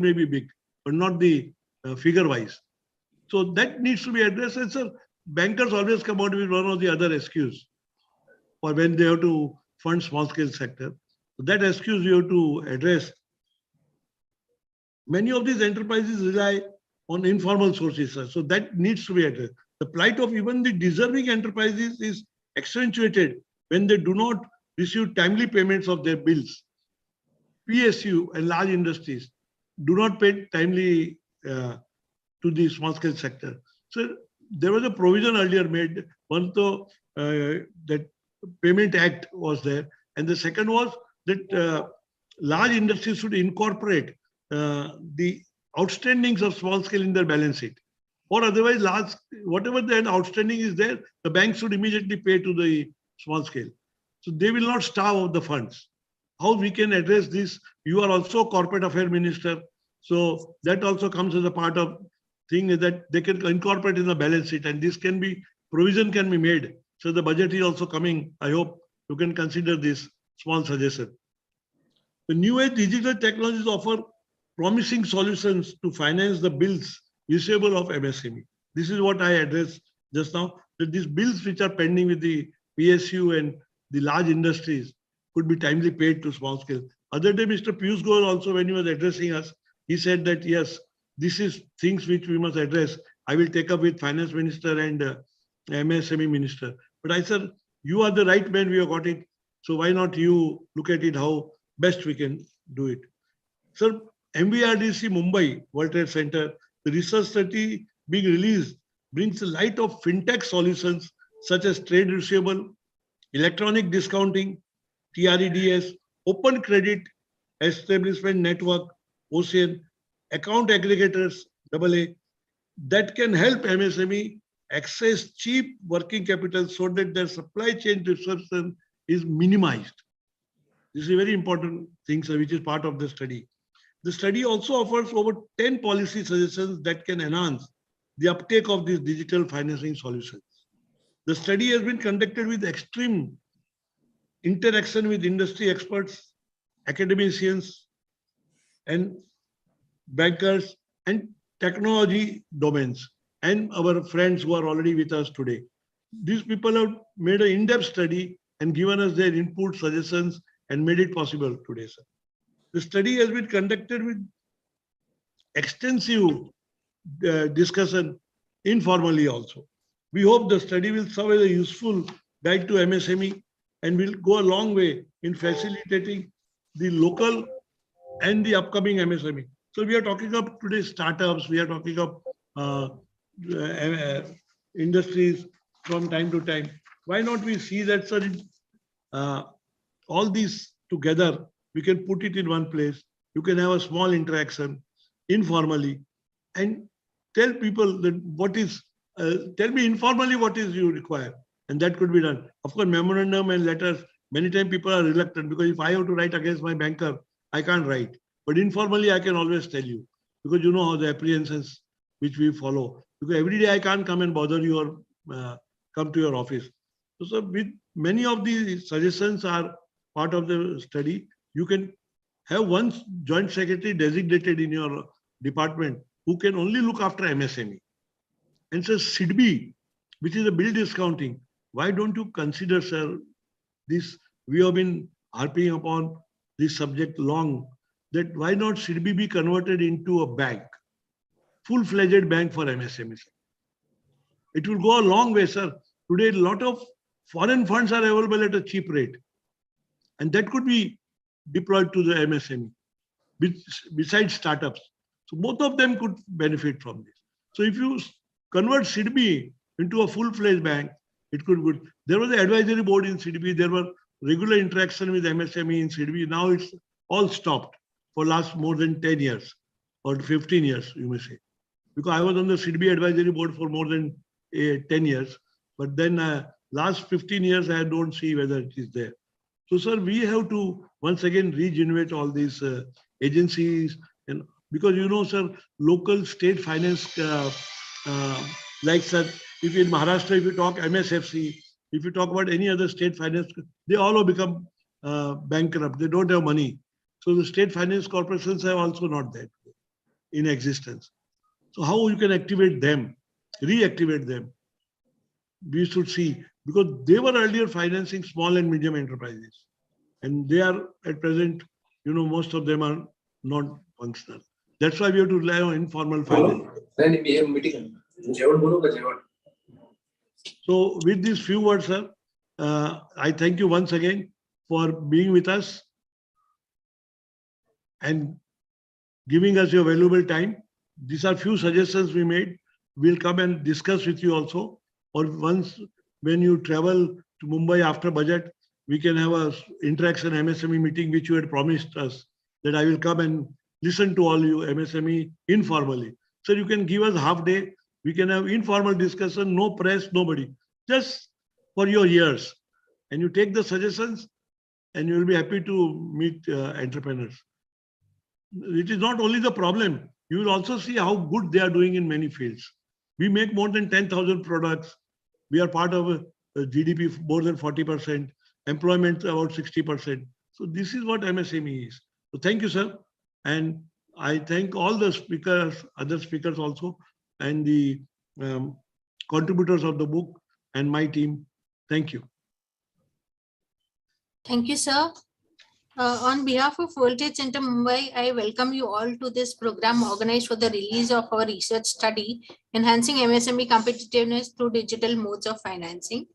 may be big, but not the figure-wise. So that needs to be addressed. And sir, bankers always come out with one or the other excuse for when they have to fund small-scale sector. So that excuse you have to address. Many of these enterprises rely on informal sources, sir. So that needs to be addressed. The plight of even the deserving enterprises is accentuated when they do not receive timely payments of their bills. PSU and large industries do not pay timely to the small scale sector. So there was a provision earlier made. One, that Payment Act was there, and the second was that large industries should incorporate the outstandings of small scale in their balance sheet, or otherwise whatever the outstanding is there, the bank should immediately pay to the small scale. So they will not starve of the funds. How we can address this? You are also corporate affairs minister, so that also comes as a part of thing that they can incorporate in the balance sheet, and this can be provision can be made. So the budget is also coming. I hope you can consider this small suggestion. The new age digital technologies offer promising solutions to finance the bills receivable of MSME. This is what I addressed just now, that these bills which are pending with the PSU and the large industries could be timely paid to small scale. Other day, Mr. Piyush Goyal also, when he was addressing us, he said that, yes, this is things which we must address. I will take up with finance minister and MSME minister. But I said, you are the right man, we have got it. So why not you look at it, how best we can do it. Sir, MVIRDC Mumbai World Trade Center, the research study being released brings the light of fintech solutions such as trade receivable, electronic discounting, TREDS, open credit establishment network, OCEAN, account aggregators, AA, that can help MSME access cheap working capital so that their supply chain disruption is minimized. This is a very important thing, sir, which is part of the study. The study also offers over 10 policy suggestions that can enhance the uptake of these digital financing solutions. The study has been conducted with extreme interaction with industry experts, academicians, and bankers, and technology domains, and our friends who are already with us today. These people have made an in-depth study and given us their input, suggestions, and made it possible today, sir. The study has been conducted with extensive discussion informally also. We hope the study will serve as a useful guide to MSME and will go a long way in facilitating the local and the upcoming MSME. So we are talking of today startups, we are talking of industries from time to time. Why not we see that, sir, all these together, we can put it in one place. You can have a small interaction informally and tell people that what is, tell me informally what is you require. And that could be done. Of course, memorandum and letters, many times people are reluctant because if I have to write against my banker, I can't write. But informally, I can always tell you because you know how the apprehensions which we follow. Because every day I can't come and bother you or come to your office. So with many of these suggestions are part of the study. You can have one joint secretary designated in your department who can only look after MSME. And so SIDBI, which is a bill discounting, why don't you consider, sir, this, we have been harping upon this subject long, that why not SIDBI be converted into a bank, full-fledged bank for MSMEs. It will go a long way, sir. Today, a lot of foreign funds are available at a cheap rate. And that could be deployed to the MSME, besides startups. So both of them could benefit from this. So if you convert SIDBI into a full-fledged bank, it could be good. There was an advisory board in SIDBI. There were regular interaction with MSME in SIDBI. Now it's all stopped for last more than 10 years or 15 years, you may say. Because I was on the SIDBI advisory board for more than 10 years. But then last 15 years, I don't see whether it is there. So, sir, we have to once again regenerate all these agencies. And because, you know, sir, local state finance, like, sir, if in Maharashtra, if you talk MSFC, if you talk about any other state finance, they all have become bankrupt. They don't have money. So the state finance corporations are also not that. in existence. So how you can activate them, reactivate them? We should see, because they were earlier financing small and medium enterprises, and they are at present, most of them are not functional. That's why we have to rely on informal finance. So with these few words, sir, I thank you once again for being with us and giving us your valuable time. These are few suggestions we made. We'll come and discuss with you also. Or once when you travel to Mumbai after budget, we can have a interaction MSME meeting, which you had promised us, that I will come and listen to all you MSME informally. So you can give us half day. We can have informal discussion, no press, nobody, just for your ears. And you take the suggestions and you will be happy to meet entrepreneurs. It is not only the problem. You will also see how good they are doing in many fields. We make more than 10,000 products. We are part of a GDP more than 40%, employment about 60%. So this is what MSME is. So thank you, sir. And I thank all the speakers, other speakers also, and the contributors of the book and my team. Thank you. Thank you, sir. On behalf of World Trade Center Mumbai, I welcome you all to this program organized for the release of our research study, Enhancing MSME Competitiveness Through Digital Modes of Financing.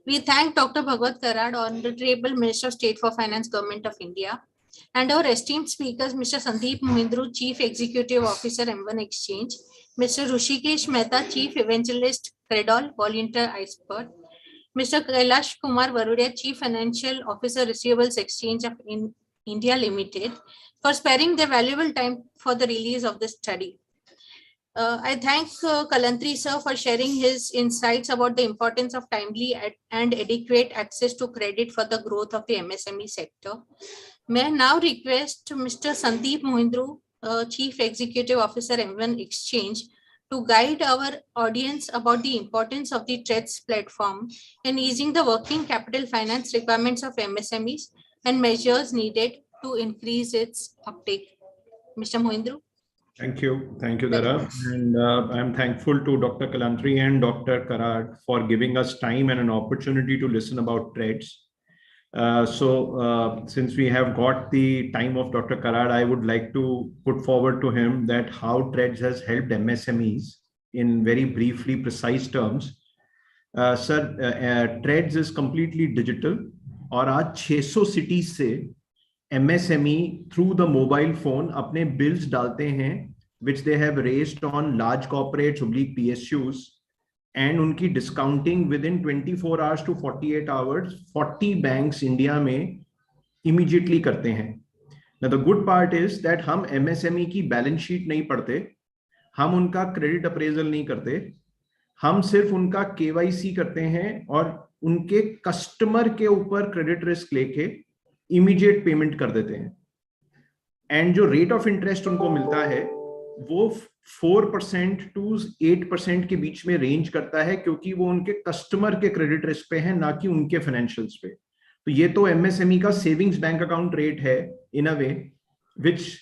We thank Dr. Bhagwat Karad, Honorable Minister of State for Finance, Government of India, and our esteemed speakers, Mr. Sandeep Mohindru, Chief Executive Officer, M1 Exchange, Mr. Rushikesh Mehta, Chief Evangelist, Credol, Volunteer Expert, Mr. Kailash Kumar Varudia, Chief Financial Officer, Receivables Exchange of India Limited, for sparing their valuable time for the release of the study. I thank Kalantri sir for sharing his insights about the importance of timely and adequate access to credit for the growth of the MSME sector. May I now request Mr. Sandeep Mohindru, Chief Executive Officer, M1 Exchange, to guide our audience about the importance of the TREDS platform in easing the working capital finance requirements of MSMEs and measures needed to increase its uptake. Mr. Mohindru. Thank you, Dara. And I'm thankful to Dr. Kalantri and Dr. Karad for giving us time and an opportunity to listen about TREDS. Since we have got the time of Dr. Karad, I would like to put forward to him that how TREDS has helped MSMEs in very briefly precise terms. Sir, TREDS is completely digital, और आज 600 cities से MSME through the mobile phone अपने bills डालते हैं, which they have raised on large corporates, PSUs, and उनकी discounting within 24 hours to 48 hours, 40 banks India में immediately करते हैं. Now the good part is that हम MSME की balance sheet नहीं पढ़ते, हम उनका credit appraisal नहीं करते, हम सिर्फ उनका KYC करते हैं और उनके customer के ऊपर credit risk लेके immediate payment कर देते हैं. And जो rate of interest उनको मिलता है वो 4% to 8% के बीच में रेंज करता है, क्योंकि वो उनके कस्टमर के क्रेडिट रिस्क पे है, ना कि उनके फाइनेंशियल्स पे. तो ये तो एमएसएमई का सेविंग्स बैंक अकाउंट रेट है इन अ वे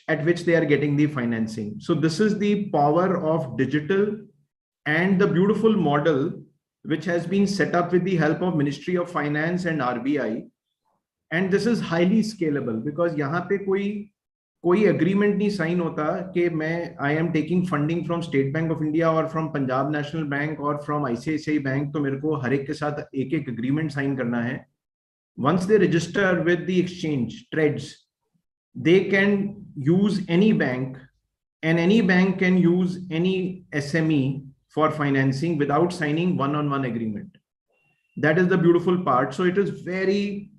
at which they are getting the financing. So this is the power of digital and the beautiful model which has been set up with the help of Ministry of Finance and RBI. And this is highly scalable because यहाँ पे कोई agreement नहीं sign होता कि मैं I am taking funding from State Bank of India or from Punjab National Bank or from ICICI Bank, तो मेरे को हर एक के साथ एक agreement sign करना है. Once they register with the exchange TREDS, they can use any bank and any bank can use any SME for financing without signing one-on-one agreement. That is the beautiful part. So it is very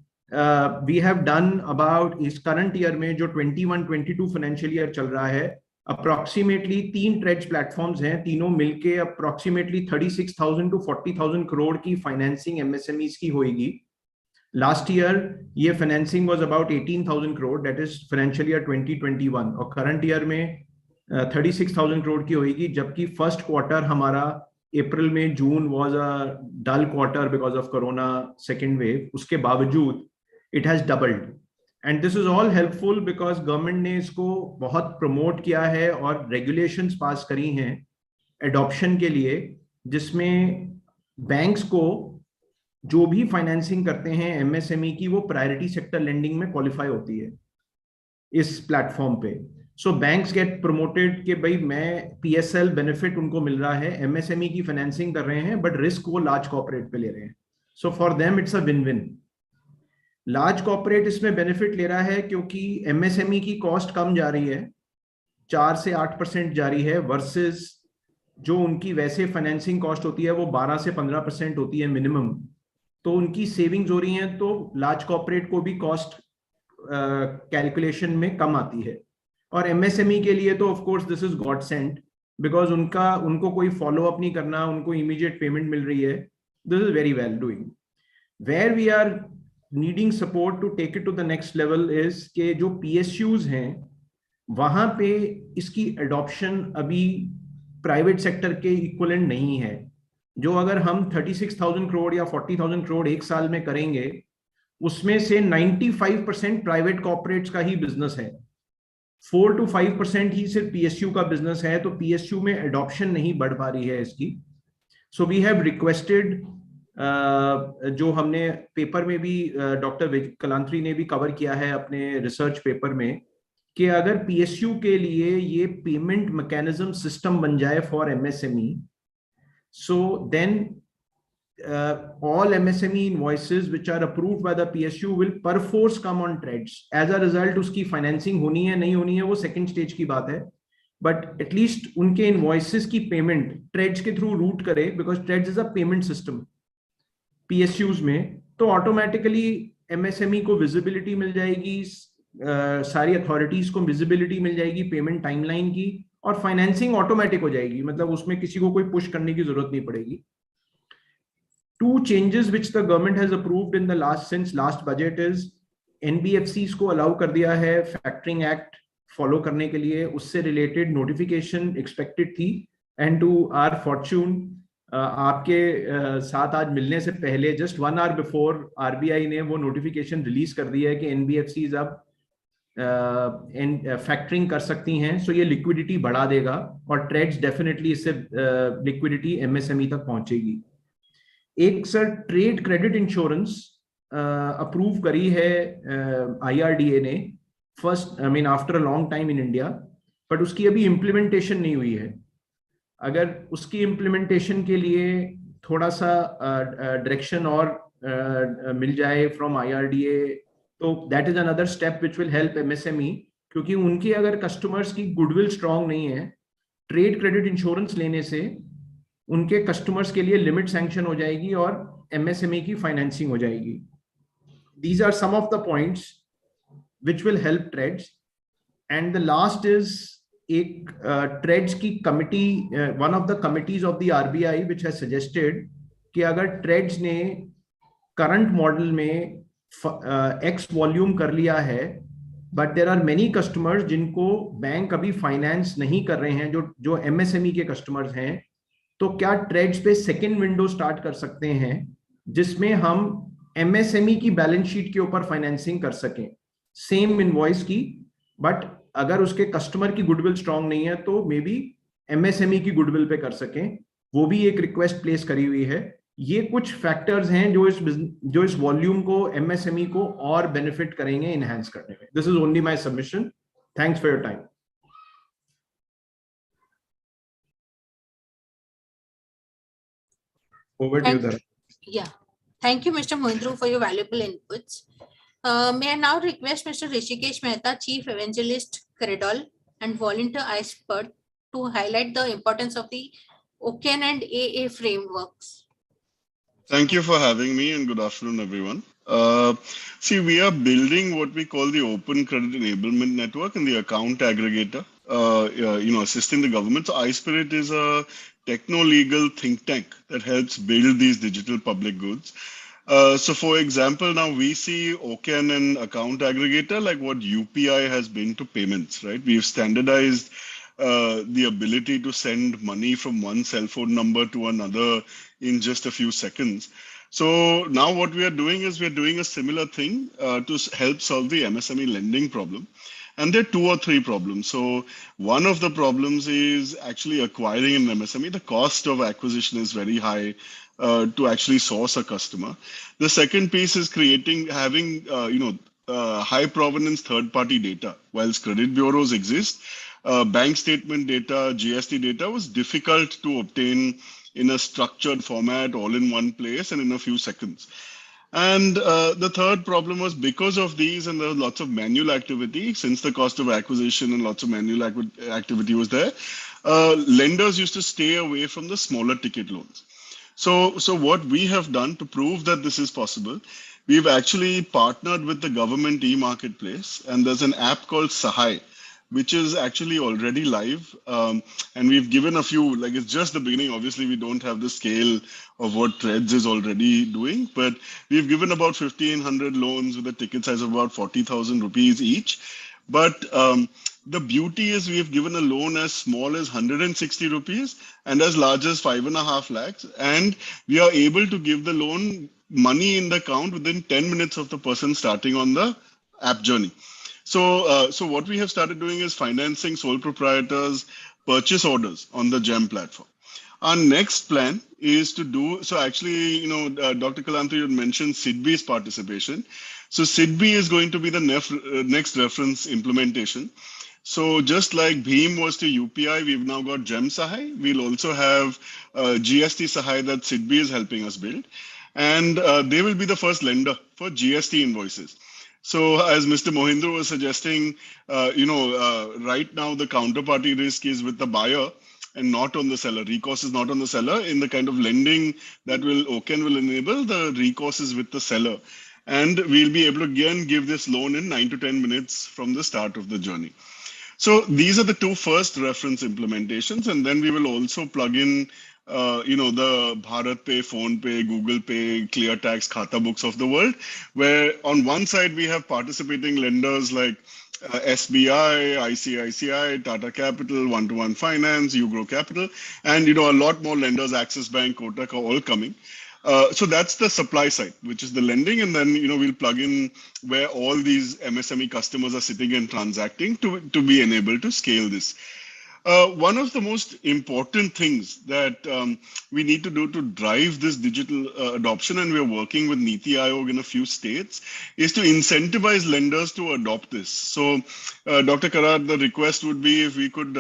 we have done about इस current year में जो 21-22 financial year चल रहा है, approximately 3 TREDS platforms हैं, तीनों मिलके approximately 36,000 to 40,000 crore की financing MSMEs की होएगी. Last year ये financing was about 18,000 crore, that is financial year 2021, और current year में 36,000 crore की होएगी, जबकि first quarter हमारा April में June was a dull quarter because of Corona second wave. उसके बावजूद it has doubled, and this is all helpful because government ने इसको बहुत प्रमोट किया है और रेगुलेशंस पास करी हैं एडॉप्शन के लिए, जिसमें बैंक्स को जो भी फाइनेंसिंग करते हैं एमएसएमई की, वो प्रायोरिटी सेक्टर लेंडिंग में क्वालिफाई होती है इस प्लेटफॉर्म पे. सो बैंक्स गेट प्रमोटेड कि भाई मैं पीएसएल बेनिफिट उनको मिल रहा है, एमएसएमई की फाइनेंसिंग कर रहे हैं बट रिस्क वो लार्ज कॉर्पोरेट पे ले रहे हैं. So for them it's a win win. Large corporate इसमें बेनिफिट ले रहा है क्योंकि एमएसएमई की कॉस्ट कम जा रही है, 4 से 8% जा रही है, वर्सेस जो उनकी वैसे फाइनेंसिंग कॉस्ट होती है वो 12 से 15% होती है मिनिमम. तो उनकी सेविंग्स हो रही हैं, तो लार्ज कॉर्पोरेट को भी कॉस्ट कैलकुलेशन में कम आती है. और एमएसएमई के लिए तो of course this is god sent, because उनको कोई फॉलो अप नहीं करना, उनको इमीडिएट पेमेंट मिल रही है. This is very well doing. Where we are needing support to take it to the next level is के जो पीएसयूज हैं वहां पे इसकी एडॉप्शन अभी प्राइवेट सेक्टर के इक्वलेंट नहीं है. जो अगर हम 36,000 करोड़ या 40,000 करोड़ एक साल में करेंगे, उसमें से 95% प्राइवेट कॉर्पोरेट्स का ही बिजनेस है, 4 to 5% ही सिर्फ पीएसयू का बिजनेस है. तो पीएसयू में एडॉप्शन नहीं बढ़ पा रही है इसकी. सो वी हैव रिक्वेस्टेड, जो हमने पेपर में भी डॉक्टर कलांत्री ने भी कवर किया है अपने रिसर्च पेपर में, कि अगर पीएसयू के लिए ये पेमेंट मैकेनिज्म सिस्टम बन जाए for MSME, so then all MSME invoices which are approved by the PSU will perforce come on TREDS. As a result, उसकी फाइनेंसिंग होनी है नहीं होनी है वो सेकंड स्टेज की बात है, बट एटलीस्ट उनके इनवॉइसेस की पेमेंट ट्रेड्स के थ्रू रूट करे, because TReDS is a payment system PSUs में. तो ऑटोमेटिकली एमएसएमई को विजिबिलिटी मिल जाएगी, सारी अथॉरिटीज को विजिबिलिटी मिल जाएगी पेमेंट टाइमलाइन की, और फाइनेंसिंग ऑटोमेटिक हो जाएगी. मतलब उसमें किसी को कोई पुश करने की जरूरत नहीं पड़ेगी. Two changes which the government has approved in the since last budget is NBFCs को allow कर दिया है factoring act follow करने के लिए, उससे related notification expected थी, and to our fortune आपके साथ आज मिलने से पहले just 1 hour before RBI ने वो notification release कर दिया है कि NBFCs अब फैक्टरिंग कर सकती हैं. सो ये लिक्विडिटी बढ़ा देगा और ट्रेड्स डेफिनेटली इससे लिक्विडिटी एमएसएमई तक पहुंचेगी. एक sir trade credit insurance approve करी है आईआरडीए ने, first I mean after a long time in India, but उसकी अभी इम्प्लीमेंटेशन नहीं हुई है. अगर उसकी इम्प्लीमेंटेशन के लिए थोड़ा सा डायरेक्शन और मिल जाए फ्रॉम आईआरडीए, तो that is another step which will help MSME, क्योंकि उनके अगर कस्टमर्स की गुडविल स्ट्रांग नहीं है, ट्रेड क्रेडिट इंश्योरेंस लेने से उनके कस्टमर्स के लिए लिमिट सैंक्शन हो जाएगी और एमएसएमई की फाइनेंसिंग हो जाएगी. These are some of the points which will help TReDS. And the last is एक ट्रेड्स की committee, one of the committees of the RBI which has suggested कि अगर ट्रेड्स ने करंट मॉडल में X volume कर लिया है, but there are many customers जिनको बैंक अभी फाइनेंस नहीं कर रहे हैं, जो एमएसएमई के कस्टमर्स हैं, तो क्या ट्रेड्स पे सेकेंड विंडो स्टार्ट कर सकते हैं जिसमें हम एमएसएमई की बैलेंस शीट के ऊपर फाइनेंसिंग कर सकें सेम इनवॉइस की, बट अगर उसके कस्टमर की गुडविल स्ट्रांग नहीं है तो मे बी एमएसएमई की गुडविल पे कर सकें. वो भी एक रिक्वेस्ट प्लेस करी हुई है. ये कुछ फैक्टर्स हैं जो इस वॉल्यूम को एमएसएमई को और बेनिफिट करेंगे इनहैंस करने में. This is only my submission. Thanks for your time. Over to you, Dhara. Yeah, thank you, Mr. Mohindru, for your valuable inputs. May I now request Mr. Rishikesh Mehta, Chief Evangelist, Credol, and Volunteer Expert, to highlight the importance of the OCAN and AA frameworks. Thank you for having me, and good afternoon, everyone. See, we are building what we call the Open Credit Enablement Network and the Account Aggregator, assisting the government. So iSpirit is a techno-legal think tank that helps build these digital public goods. So for example, now we see OCAN and Account Aggregator like what UPI has been to payments, right? We've standardized the ability to send money from one cell phone number to another in just a few seconds. So now what we are doing is we're doing a similar thing to help solve the MSME lending problem. And there are 2 or 3 problems. So one of the problems is actually acquiring an MSME. The cost of acquisition is very high to actually source a customer. The second piece is having high provenance third-party data. Whilst credit bureaus exist, bank statement data, GST data was difficult to obtain in a structured format, all in one place and in a few seconds. And the third problem was because of these and there was lots of manual activity, since the cost of acquisition and lots of manual activity was there, lenders used to stay away from the smaller ticket loans. So what we have done to prove that this is possible, we've actually partnered with the government e-marketplace, and there's an app called Sahay, which is actually already live. And we've given a few, like it's just the beginning. Obviously, we don't have the scale of what Threads is already doing, but we've given about 1,500 loans with a ticket size of about 40,000 rupees each. But the beauty is we have given a loan as small as 160 rupees and as large as 5.5 lakhs. And we are able to give the loan money in the account within 10 minutes of the person starting on the app journey. So what we have started doing is financing sole proprietors' purchase orders on the GEM platform. Our next plan is to do, so actually, Dr. Kalanthi, you mentioned SIDBI's participation. So SIDBI is going to be the next reference implementation. So just like Bheem was to UPI, we've now got GEM Sahay. We'll also have GST Sahay that SIDBI is helping us build. And they will be the first lender for GST invoices. So as Mr. Mohindra was suggesting, right now the counterparty risk is with the buyer and not on the seller. Recourse is not on the seller. In the kind of lending that OCEN will enable, the recourse is with the seller. And we'll be able to again give this loan in 9 to 10 minutes from the start of the journey. So these are the 2 first reference implementations. And then we will also plug in the Bharat Pay, Phone Pay, Google Pay, ClearTax, Khata books of the world, where on one side we have participating lenders like SBI, ICICI, Tata Capital, One-to-One Finance, Ugrow Capital, and a lot more lenders, Axis Bank, Kotak, are all coming. So that's the supply side, which is the lending, and then we'll plug in where all these MSME customers are sitting and transacting to be enabled to scale this. One of the most important things that we need to do to drive this digital adoption, and we're working with Niti Aayog in a few states, is to incentivize lenders to adopt this. So, Dr. Karar, the request would be if we could,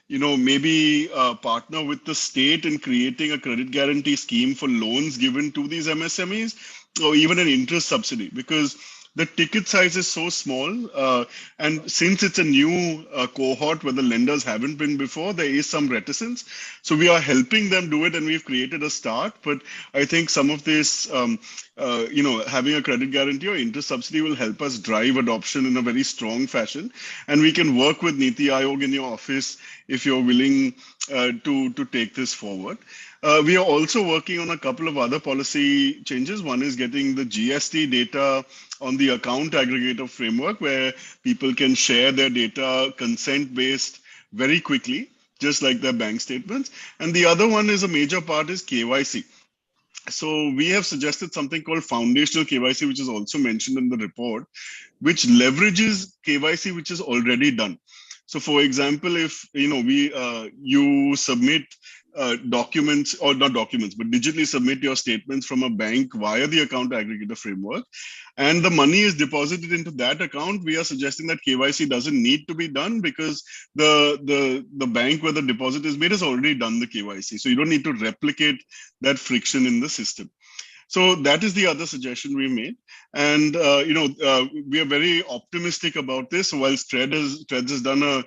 maybe partner with the state in creating a credit guarantee scheme for loans given to these MSMEs, or even an interest subsidy, because the ticket size is so small, and since it's a new cohort where the lenders haven't been before, there is some reticence. So we are helping them do it, and we've created a start. But I think some of this, having a credit guarantee or interest subsidy will help us drive adoption in a very strong fashion. And we can work with Niti Aayog in your office if you're willing to take this forward. We are also working on a couple of other policy changes. One is getting the GST data on the account aggregator framework, where people can share their data consent-based very quickly, just like their bank statements. And the other one is a major part is KYC. So we have suggested something called foundational KYC, which is also mentioned in the report, which leverages KYC, which is already done. So for example, if you submit documents, or not documents, but digitally submit your statements from a bank via the account aggregator framework, and the money is deposited into that account, we are suggesting that KYC doesn't need to be done, because the bank where the deposit is made has already done the KYC. So you don't need to replicate that friction in the system. So that is the other suggestion we made. And, we are very optimistic about this. While Threads has done a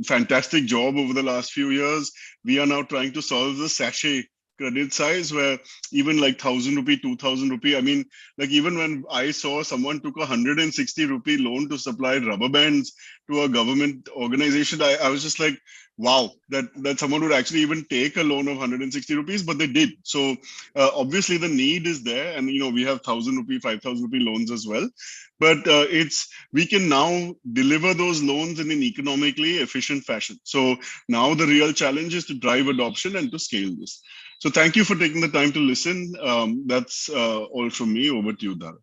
fantastic job over the last few years, we are now trying to solve the sachet credit size, where even like 1,000 rupee, 2,000 rupee, I mean, like even when I saw someone took 160 rupee loan to supply rubber bands to a government organization, I was just like, wow, that someone would actually even take a loan of 160 rupees, but they did. So obviously the need is there, and we have 1,000 rupee, 5,000 rupee loans as well. But we can now deliver those loans in an economically efficient fashion. So now the real challenge is to drive adoption and to scale this. So thank you for taking the time to listen. That's all from me. Over to you, Dara.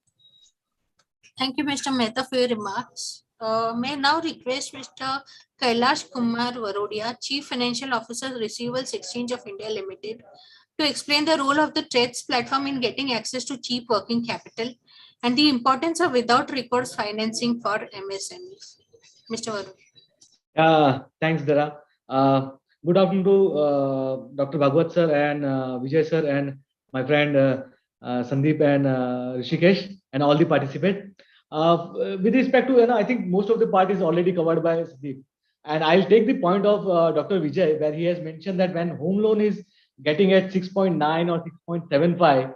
Thank you, Mr. Mehta, for your remarks. May I now request Mr. Kailash Kumar Varodia, Chief Financial Officer, Receivables Exchange of India Limited, to explain the role of the TREDS platform in getting access to cheap working capital and the importance of without recourse financing for MSMEs. Mr. Varodia. Thanks, Dara. Good afternoon to Dr. Bhagwat sir and Vijay sir and my friend Sandeep and Rishikesh and all the participants. With respect to, I think most of the part is already covered by Sandeep. And I'll take the point of Dr. Vijay, where he has mentioned that when home loan is getting at 6.9 or 6.75,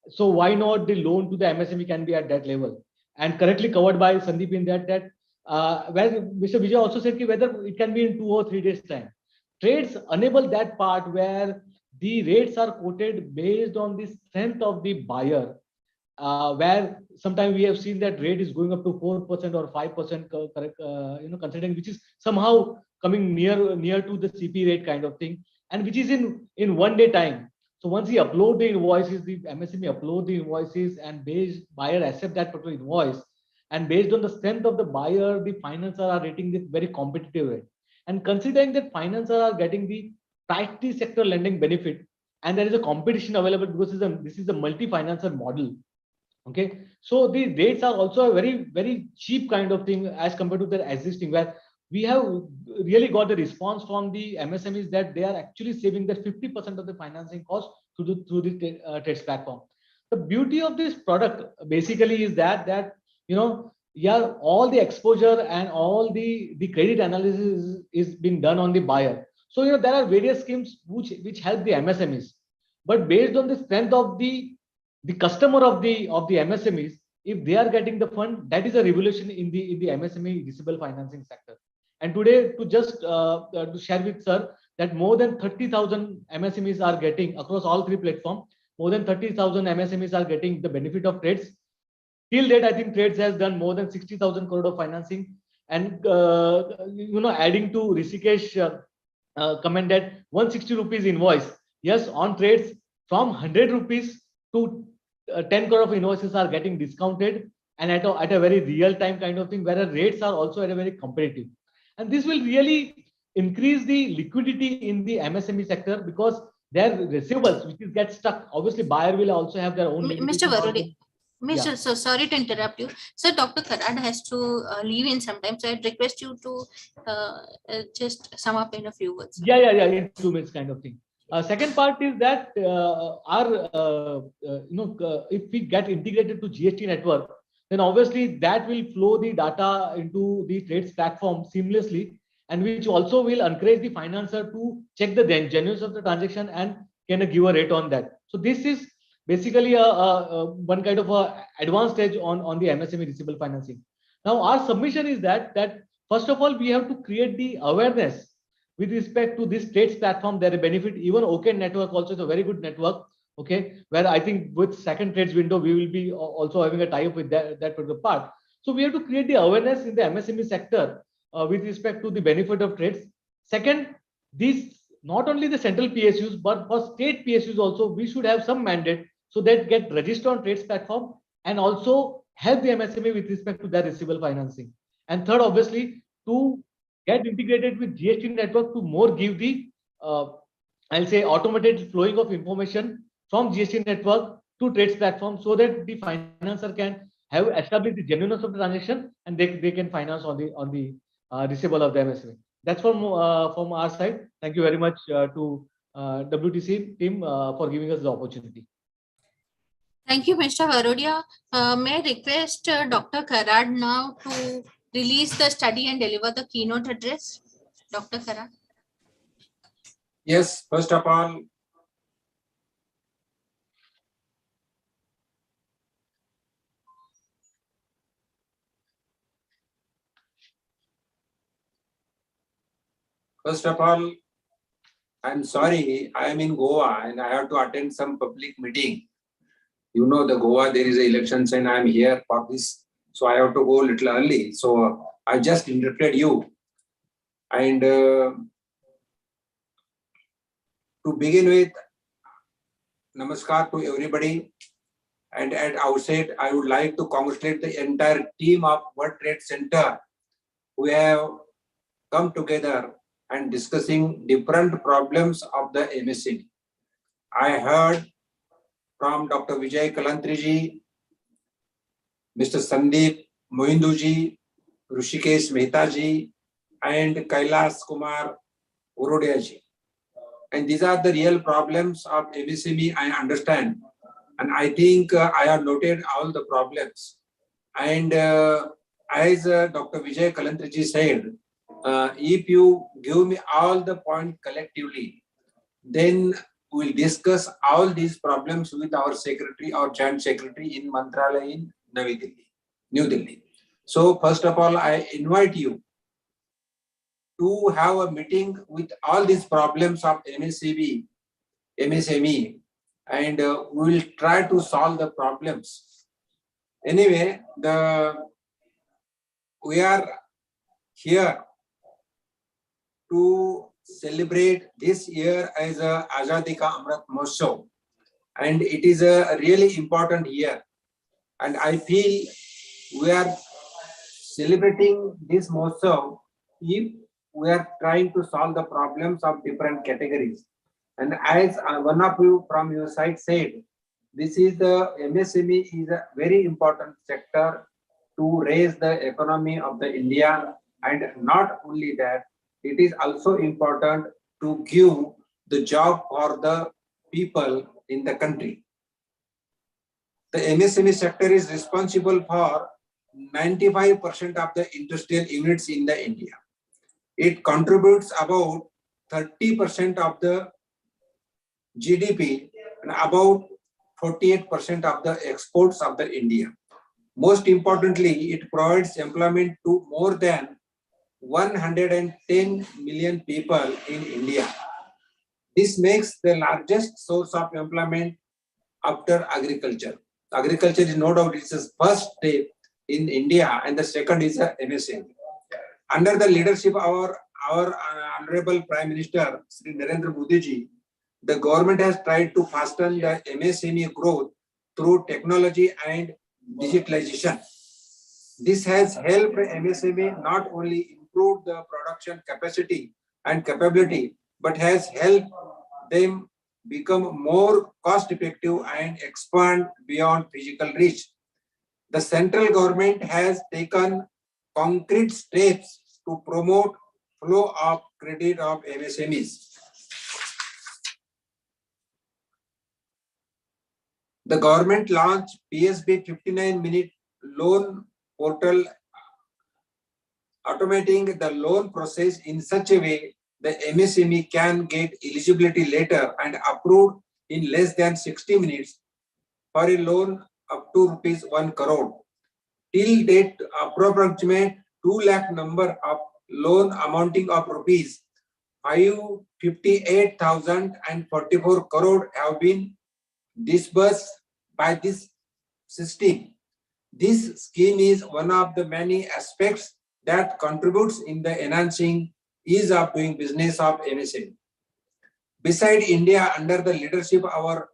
so why not the loan to the MSME can be at that level? And correctly covered by Sandeep in that where Mr. Vijay also said whether it can be in 2 or 3 days time. Trades enable that part where the rates are quoted based on the strength of the buyer, where sometimes we have seen that rate is going up to 4% or 5%, considering which is somehow coming near to the CP rate kind of thing, and which is in 1 day time. So once he upload the invoices, the MSME upload the invoices, and buyer accept that particular invoice, and based on the strength of the buyer, the financiers are rating this very competitive rate. And considering that financiers are getting the priority sector lending benefit, and there is a competition available because this is a multi-financer model. Okay, so the rates are also a very, very cheap kind of thing as compared to the existing, where we have really got the response from the MSMEs that they are actually saving that 50% of the financing cost through the TREDS platform. The beauty of this product basically is that all the exposure and all the credit analysis is being done on the buyer. So there are various schemes which help the MSMEs, but based on the strength of the customer of the MSMEs, if they are getting the fund, that is a revolution in the MSME receivable financing sector. And today, to just to share with sir that more than 30,000 MSMEs are getting across all 3 platforms. More than 30,000 MSMEs are getting the benefit of TREDS. Till date, I think TREDS has done more than 60,000 crore of financing. And adding to Rishikesh comment that 160 rupees invoice, yes, on TREDS from 100 rupees to 10 crore of invoices are getting discounted, and at a very real time kind of thing, where the rates are also at a very competitive. And this will really increase the liquidity in the MSME sector, because their receivables which get stuck, obviously buyer will also have their own. Mr. Varodia. Mr. So sorry to interrupt you. Sir, Dr. Karad has to leave in some time. So I'd request you to just sum up in a few words. Yeah, in 2 minutes kind of thing. Second part is that if we get integrated to GST network, then obviously that will flow the data into the TREDS platform seamlessly, and which also will encourage the financer to check the genuineness of the transaction and can give a rate on that. So this is basically one kind of a advanced stage on the MSME receivable financing. Now our submission is that first of all, we have to create the awareness with respect to this TREDS platform. There is benefit. Even OK network also is a very good network. Okay, where I think with second TREDS window, we will be also having a tie-up with that particular part. So we have to create the awareness in the MSME sector with respect to the benefit of TREDS. Second, these not only the central PSUs, but for state PSUs also, we should have some mandate so that get registered on TREDS platform and also help the MSME with respect to their receivable financing. And third, obviously, to get integrated with GST network to more give the, I'll say, automated flowing of information from GST network to TREDS platform, so that the financer can have established the genuineness of the transaction and they can finance on the receivable of the MSME. That's from our side. Thank you very much to WTC team for giving us the opportunity. Thank you, Mr. Varodia. May I request Dr. Karad now to release the study and deliver the keynote address? Dr. Karad. Yes, first of all, I'm sorry, I am in Goa and I have to attend some public meeting. You know, the Goa, there is an elections and I'm here for this. So I have to go a little early. So I just interrupted you. And to begin with, namaskar to everybody. And at outset, I would like to congratulate the entire team of World Trade Center who have come together and discussing different problems of the MSME. I heard from Dr. Vijay Kalantriji, Mr. Sandeep Mohinduji, Rishikesh Mehtaji, and Kailas Kumar Urodeaji. And these are the real problems of MSME, I understand. And I think I have noted all the problems. And as Dr. Vijay Kalantriji said, if you give me all the points collectively, then we'll discuss all these problems with our secretary, our joint secretary in Mantralaya in New Delhi. So first of all, I invite you to have a meeting with all these problems of MSME, and we will try to solve the problems. Anyway, we are here to celebrate this year as a Azadi Ka Amrit Mahotsav, and it is a really important year. And I feel we are celebrating this Mahotsav if we are trying to solve the problems of different categories. And as one of you from your side said, this is the MSME is a very important sector to raise the economy of the India. And not only that, it is also important to give the job for the people in the country. The MSME sector is responsible for 95% of the industrial units in the India. It contributes about 30% of the GDP and about 48% of the exports of the India. Most importantly, it provides employment to more than 110 million people in India. This makes the largest source of employment after agriculture. Agriculture is no doubt its first step in India, and the second is MSME. Under the leadership of our Honorable Prime Minister, Sri Narendra Modi ji, the government has tried to fasten the MSME growth through technology and digitalization. This has helped MSME not only improve the production capacity and capability, but has helped them become more cost-effective and expand beyond physical reach. The central government has taken concrete steps to promote flow of credit of MSMEs. The government launched PSB 59-minute loan portal, automating the loan process in such a way the MSME can get eligibility letter and approved in less than 60 minutes for a loan up to rupees 1 crore. Till date, approximate 2 lakh number of loan amounting of rupees 558,044 crore have been disbursed by this system. This scheme is one of the many aspects that contributes in the enhancing ease of doing business of MSME. Besides, India, under the leadership of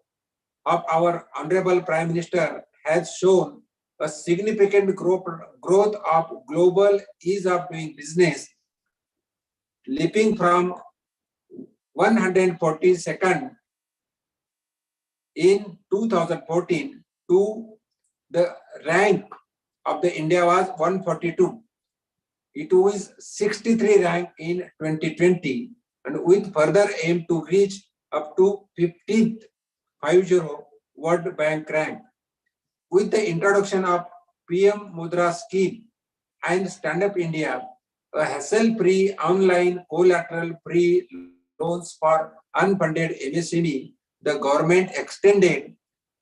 our Honorable Prime Minister, has shown a significant growth of global ease of doing business, leaping from 142nd in 2014 to the rank of the India was 142. It was 63 rank in 2020, and with further aim to reach up to 15th World Bank rank. With the introduction of PM Mudra scheme and Stand Up India, a hassle-free online collateral-free loans for unfunded MSME, the government extended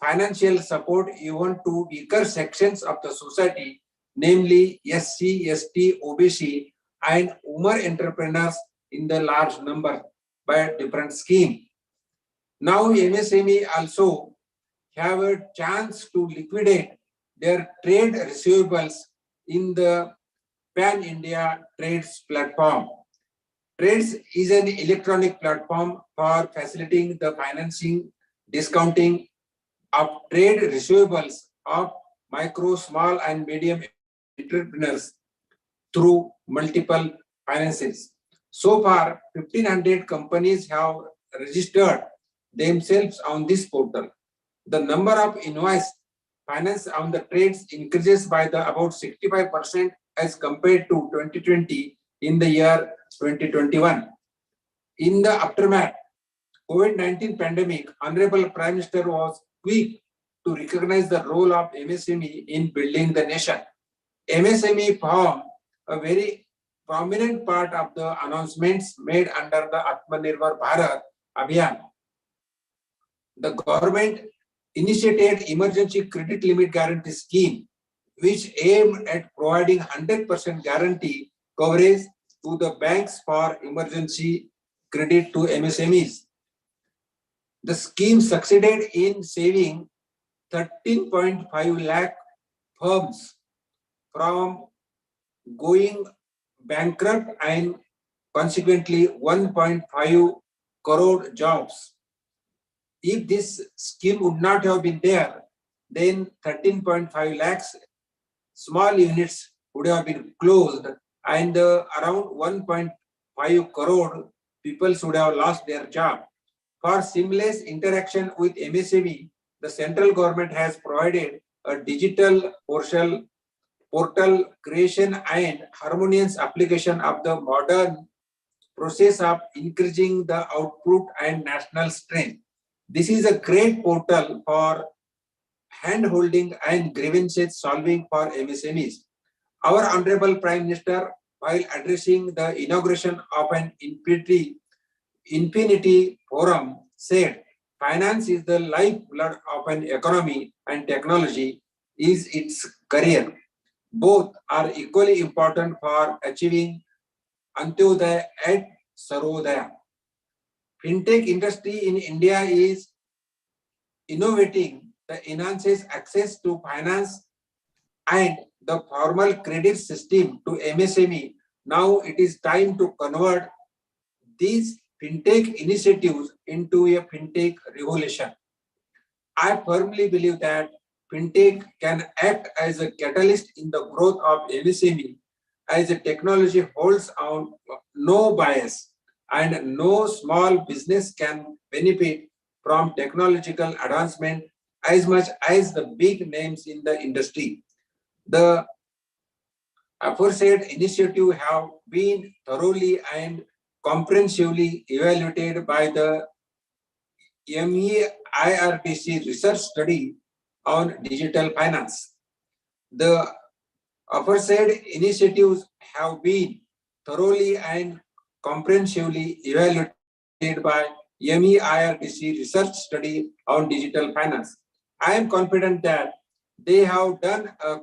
financial support even to weaker sections of the society, namely SC, ST, OBC, and women entrepreneurs in the large number by a different scheme. Now MSME also have a chance to liquidate their trade receivables in the Pan-India Trades platform. Trades is an electronic platform for facilitating the financing discounting of trade receivables of micro, small, and medium entrepreneurs through multiple finances. So far, 1,500 companies have registered themselves on this portal. The number of invoice finance on the trades increases by about 65% as compared to 2020 in the year 2021. In the aftermath, COVID-19 pandemic, Honorable Prime Minister was quick to recognize the role of MSME in building the nation. MSME form a very prominent part of the announcements made under the Atmanirbhar Bharat Abhiyan. The government initiated emergency credit limit guarantee scheme, which aimed at providing 100% guarantee coverage to the banks for emergency credit to MSMEs. The scheme succeeded in saving 13.5 lakh firms from going bankrupt and consequently 1.5 crore jobs. If this scheme would not have been there, then 13.5 lakhs small units would have been closed and around 1.5 crore people would have lost their job. For seamless interaction with MSME, the central government has provided a digital portal creation and harmonious application of the modern process of increasing the output and national strength. This is a great portal for hand-holding and grievances solving for MSMEs. Our Honorable Prime Minister, while addressing the inauguration of an Infinity Forum, said, "Finance is the lifeblood of an economy and technology is its career. Both are equally important for achieving Antyodaya and Sarvodaya. Fintech industry in India is innovating that enhances access to finance and the formal credit system to MSME. Now it is time to convert these fintech initiatives into a fintech revolution. I firmly believe that fintech can act as a catalyst in the growth of MSME, as the technology holds on no bias and no small business can benefit from technological advancement as much as the big names in the industry. The aforesaid initiative have been thoroughly and comprehensively evaluated by the MVIRDC research study on digital finance. The aforesaid initiatives have been thoroughly and comprehensively evaluated by MVIRDC research study on digital finance. I am confident that they have done a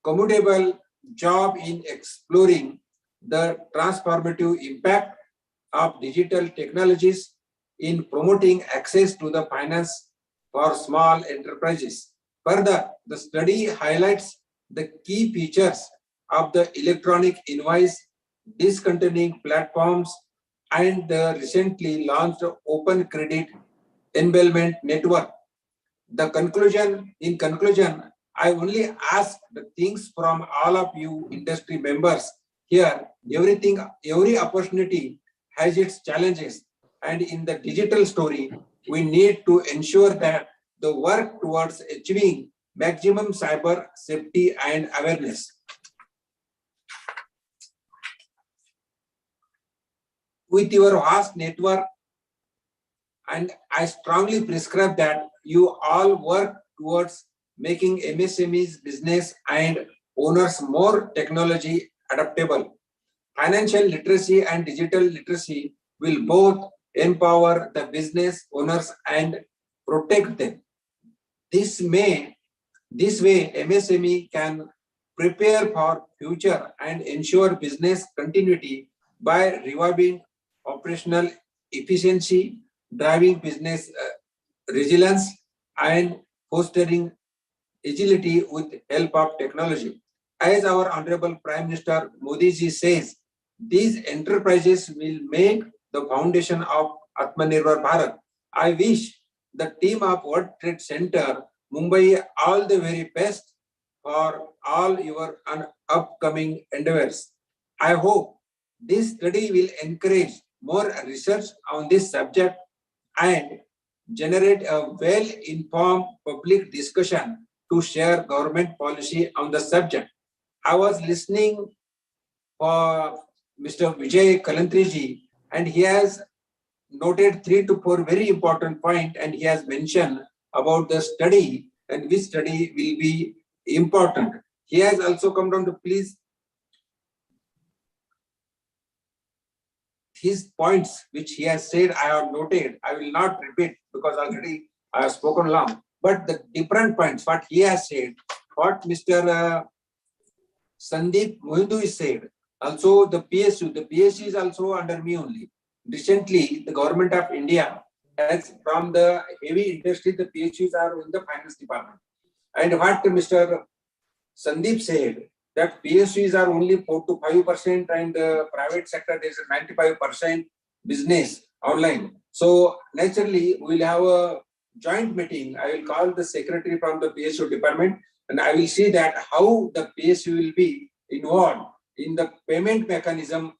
commendable job in exploring the transformative impact of digital technologies in promoting access to the finance for small enterprises. Further, the study highlights the key features of the electronic invoice discounting platforms and the recently launched Open Credit Enablement Network. In conclusion, I only ask the things from all of you industry members here. Every opportunity has its challenges, and in the digital story, we need to ensure that the work towards achieving maximum cyber safety and awareness. With your vast network, and I strongly prescribe that you all work towards making MSMEs business and owners more technology adaptable. Financial literacy and digital literacy will both empower the business owners and protect them. This way, MSME can prepare for future and ensure business continuity by reviving operational efficiency, driving business resilience, and fostering agility with help of technology. As our Honorable Prime Minister Modi ji says, these enterprises will make the foundation of Atmanirbhar Bharat. I wish the team of World Trade Center, Mumbai, all the very best for all your upcoming endeavors. I hope this study will encourage more research on this subject and generate a well-informed public discussion to share government policy on the subject. I was listening for Mr. Vijay Kalantriji, and he has noted 3 to 4 very important points, and he has mentioned about the study and which study will be important. He has also come down to please his points which he has said. I have noted. I will not repeat because already I have spoken long. But the different points what he has said, what Mr. Sandeep Mohindu is said. Also the PSU is also under me only. Recently, the government of India has from the heavy industry, the PSUs are in the finance department. And what Mr. Sandeep said, that PSUs are only 4 to 5% and the private sector there is a 95% business online. So naturally, we will have a joint meeting. I will call the secretary from the PSU department and I will see that how the PSU will be involved in the payment mechanism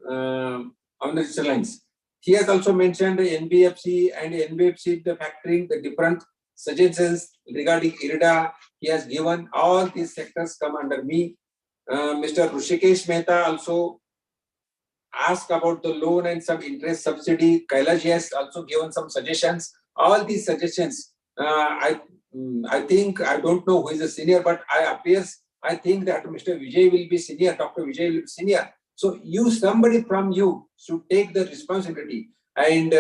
on the digital lines. He has also mentioned the NBFC and NBFC, the factoring, the different suggestions regarding IRDA. He has given all these sectors come under me. Mr. Rishikesh Mehta also asked about the loan and some interest subsidy. Kailash has also given some suggestions. All these suggestions, I think, I don't know who is the senior, but I think that Mr. Vijay will be senior, Dr. Vijay will be senior. So somebody from you should take the responsibility and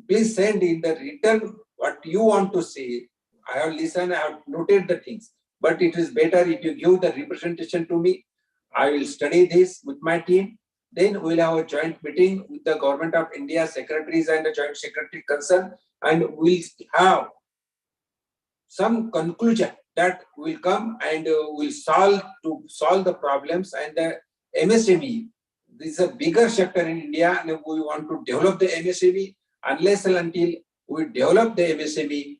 please send in the return what you want to say. I have listened, I have noted the things, but it is better if you give the representation to me. I will study this with my team. Then we'll have a joint meeting with the Government of India secretaries and the Joint Secretary concerned, and we'll have some conclusion that will come and will solve the problems. And the MSME, this is a bigger sector in India, and we want to develop the MSME. Unless and until we develop the MSME,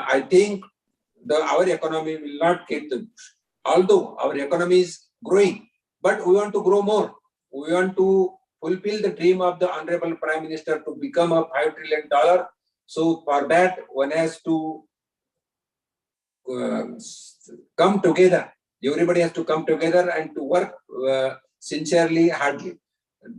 I think our economy will not get the boost. Although our economy is growing, but we want to grow more. We want to fulfill the dream of the Honorable Prime Minister to become a $5 trillion. So for that, one has to come together. Everybody has to come together and to work sincerely, hardly.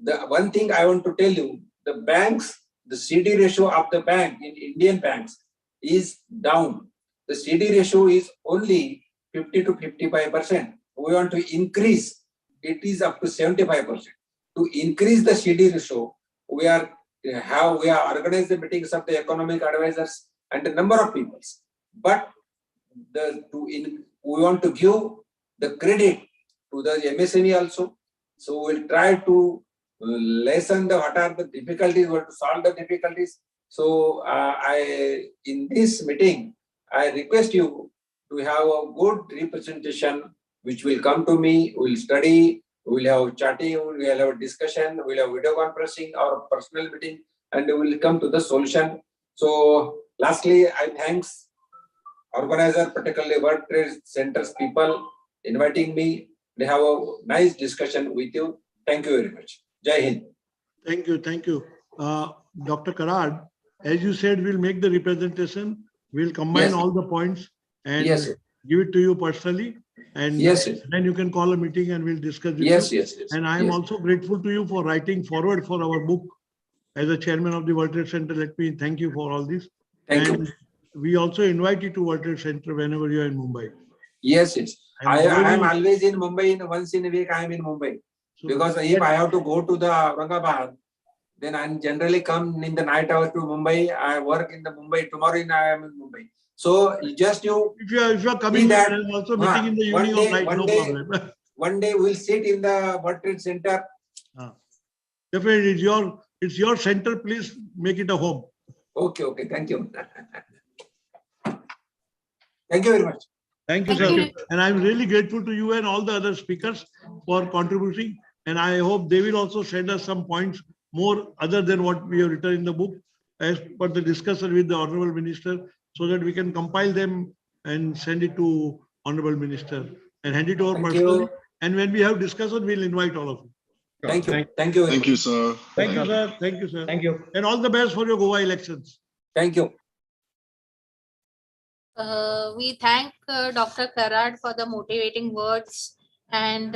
The one thing I want to tell you, the banks, the CD ratio of the bank in Indian banks is down. The CD ratio is only 50 to 55%. We want to increase. It is up to 75%. To increase the CD ratio, we are organized the meetings of the economic advisors and a number of people. But we want to give the credit to the MSME also. So we'll try to lessen what are the difficulties, what to solve the difficulties. So in this meeting, I request you to have a good representation, which will come to me. We'll study, we'll have chatting, we'll have a discussion, we'll have video conferencing or personal meeting, and we'll come to the solution. So lastly, I thanks organizer, particularly World Trade Center's people, inviting me. They have a nice discussion with you. Thank you very much. Jai Hind. Thank you. Thank you. Dr. Karad, as you said, we'll make the representation. We'll combine all the points and give it to you personally. And then you can call a meeting and we'll discuss with you. And I am also grateful to you for writing forward for our book. As a chairman of the World Trade Center, let me thank you for all this. Thank you. We also invite you to World Trade Center whenever you are in Mumbai. Yes. I am always in Mumbai. Once in a week, I am in Mumbai. So because if I have to go to the Aurangabad, then I generally come in the night hours to Mumbai. I work in the Mumbai. Tomorrow I am in Mumbai. So just if you are coming, that I'm also meeting in the evening of night, no problem. One day we'll sit in the World Trade Center. Definitely, it's your center. Please make it a home. Okay. Thank you. Thank you very much. Thank you, sir. And I'm really grateful to you and all the other speakers for contributing. And I hope they will also send us some points more other than what we have written in the book. as per the discussion with the Honorable Minister, so that we can compile them and send it to Honorable Minister and hand it over Thank personally. you. And when we have discussion, we'll invite all of you. Thank you. Thank you. Thank you, sir. Thank you, sir. Thank you, sir. Thank you. And all the best for your Goa elections. Thank you. We thank Dr. Karad for the motivating words and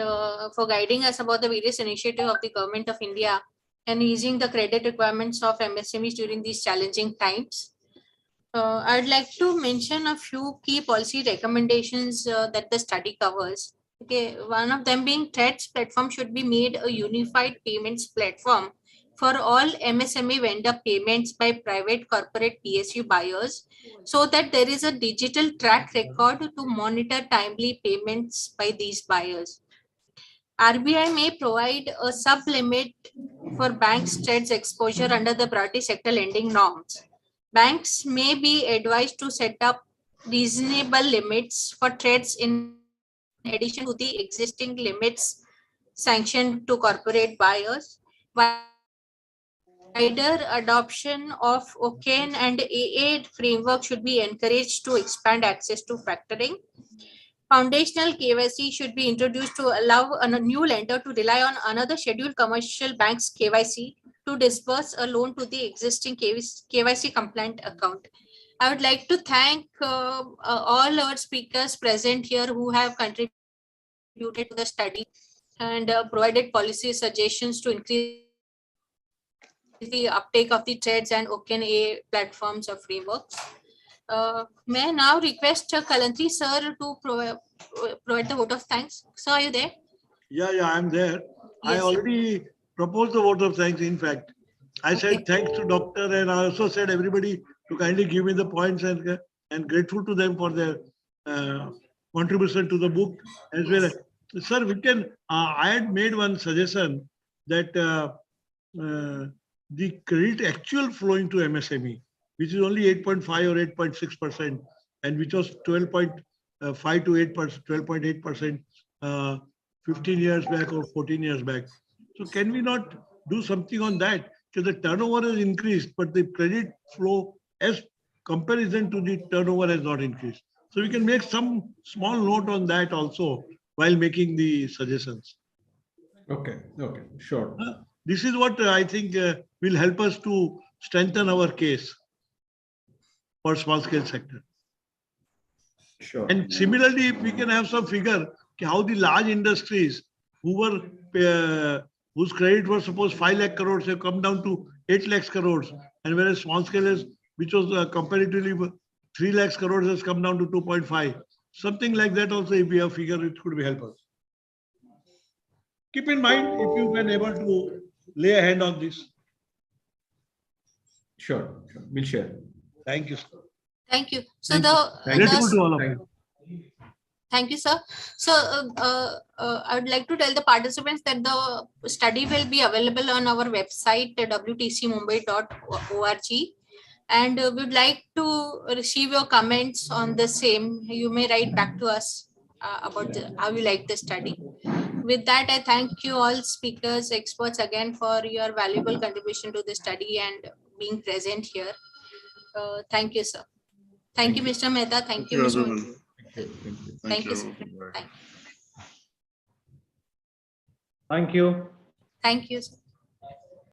for guiding us about the various initiatives of the Government of India and easing the credit requirements of MSMEs during these challenging times. I'd like to mention a few key policy recommendations that the study covers. Okay, one of them being TREDS platform should be made a unified payments platform for all MSME vendor payments by private corporate PSU buyers, so that there is a digital track record to monitor timely payments by these buyers. RBI may provide a sub-limit for banks' TREDS exposure under the priority sector lending norms. Banks may be advised to set up reasonable limits for TREDS in addition to the existing limits sanctioned to corporate buyers. Wider adoption of OCAN and AA framework should be encouraged to expand access to factoring. Foundational KYC should be introduced to allow a new lender to rely on another scheduled commercial bank's KYC to disburse a loan to the existing KYC compliant account. I would like to thank all our speakers present here who have contributed to the study and provided policy suggestions to increase the uptake of the TREDS and OCAN platforms or frameworks. May I now request Kalantri sir to provide the vote of thanks. Sir, are you there? Yeah, I'm there. I Yes. already proposed the vote of thanks. In fact, I said thanks to doctor, and I also said everybody to kindly give me the points, and grateful to them for their contribution to the book as well. Sir, we can. I had made one suggestion that the credit actual flowing to MSME, which is only 8.5 or 8.6%, and which was 12.5 to 8%, 12.8% 15 years back or 14 years back. So can we not do something on that? Because the turnover has increased, but the credit flow as comparison to the turnover has not increased. So we can make some small note on that also while making the suggestions. Okay, sure. This is what I think will help us to strengthen our case for small scale sector. Sure. And similarly, if we can have some figure how the large industries who were whose credit was suppose 5 lakh crores have come down to 8 lakhs crores, and whereas small scale is, which was comparatively 3 lakhs crores, has come down to 2.5. Something like that also, if we have figure, it could be help us. Keep in mind if you can able to lay a hand on this. Sure. We'll share. Thank you, sir. Thank you. So Grateful to all of you. Thank you, sir. So I would like to tell the participants that the study will be available on our website, wtcmumbai.org. And we would like to receive your comments on the same. You may write back to us about how you like the study. With that, I thank you all speakers, experts again for your valuable contribution to the study and being present here. Thank you, sir. Thank you, Mr. Mehta. Thank you, Mr. everyone. Thank you, sir. Bye. Thank you. Thank you, sir.